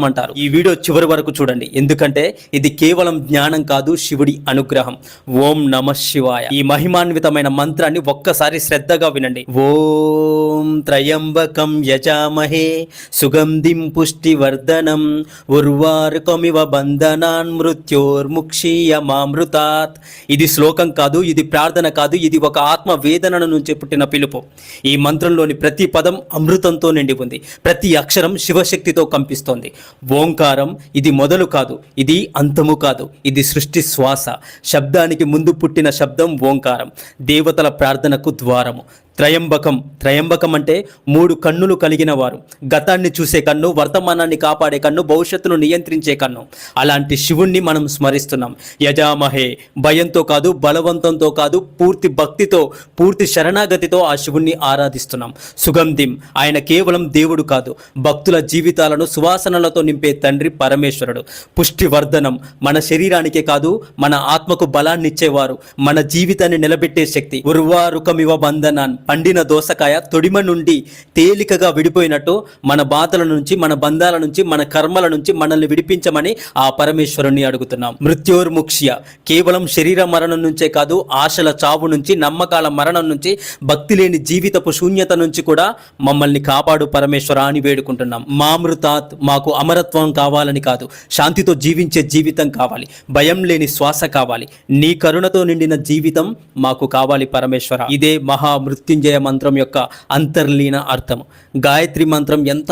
అంటారు. ఈ వీడియో చివరి వరకు చూడండి, ఎందుకంటే ఇది కేవలం జ్ఞానం కాదు, శివుడి అనుగ్రహం. ఓం నమ శివాయ. ఈ మహిమాన్వితమైన మంత్రాన్ని ఒక్కసారి శ్రద్ధగా వినండి. ఓం త్రయంబకం యజామహే సుగంధిం పుష్టివర్ధనం ఉర్వారుకమివ బంధనాన్ మృత్యోర్ముక్షీయమామృతాత్. ఇది శ్లోకం కాదు, ఇది ప్రార్థన కాదు, ఇది ఒక ఆత్మ వేదన నుంచి పుట్టిన పిలుపు. ఈ మంత్రంలోని ప్రతి పదం అమృతంతో నిండి ఉంది, ప్రతి అక్షరం శివశక్తితో కంపిస్తోంది. ఓంకారం ఇది మొదలు కాదు, ఇది అంతము కాదు, ఇది సృష్టి శ్వాస. శబ్దానికి ముందు పుట్టిన శబ్దం ఓంకారం, దేవతల ప్రార్థనకు ద్వారము. త్రయంబకం, త్రయంబకం అంటే 3 కన్నులు కలిగిన వారు. గతాన్ని చూసే కన్ను, వర్తమానాన్ని కాపాడే కన్ను, భవిష్యత్తును నియంత్రించే కన్ను. అలాంటి శివుణ్ణి మనం స్మరిస్తున్నాం. యజామహే, భయంతో కాదు, బలవంతంతో కాదు, పూర్తి భక్తితో, పూర్తి శరణాగతితో ఆ శివుణ్ణి ఆరాధిస్తున్నాం. సుగంధిం, ఆయన కేవలం దేవుడు కాదు, భక్తుల జీవితాలను సువాసనలతో నింపే తండ్రి పరమేశ్వరుడు. పుష్టివర్ధనం, మన శరీరానికే కాదు, మన ఆత్మకు బలాన్నిచ్చేవారు, మన జీవితాన్ని నిలబెట్టే శక్తి. ఉర్వారుకమివ బంధనాన్, పండిన దోసకాయ తొడిమ నుండి తేలికగా విడిపోయినట్టు మన బాధల నుంచి, మన బంధాల నుంచి, మన కర్మల నుంచి మనల్ని విడిపించమని ఆ పరమేశ్వరుణ్ణి అడుగుతున్నాం. మృత్యోర్ముక్ష్య, కేవలం శరీర మరణం నుంచే కాదు, ఆశల చావు నుంచి, నమ్మకాల మరణం నుంచి, భక్తి లేని జీవితపు శూన్యత నుంచి కూడా మమ్మల్ని కాపాడు పరమేశ్వర అని వేడుకుంటున్నాం. మామృతాత్, మాకు అమరత్వం కావాలని కాదు, శాంతితో జీవించే జీవితం కావాలి, భయం లేని శ్వాస కావాలి, నీ కరుణతో నిండిన జీవితం మాకు కావాలి పరమేశ్వర. ఇదే మహామృత్యుంజయ మంత్రం యొక్క అంతర్లీన అర్థం. గాయత్రి మంత్రం ఎంత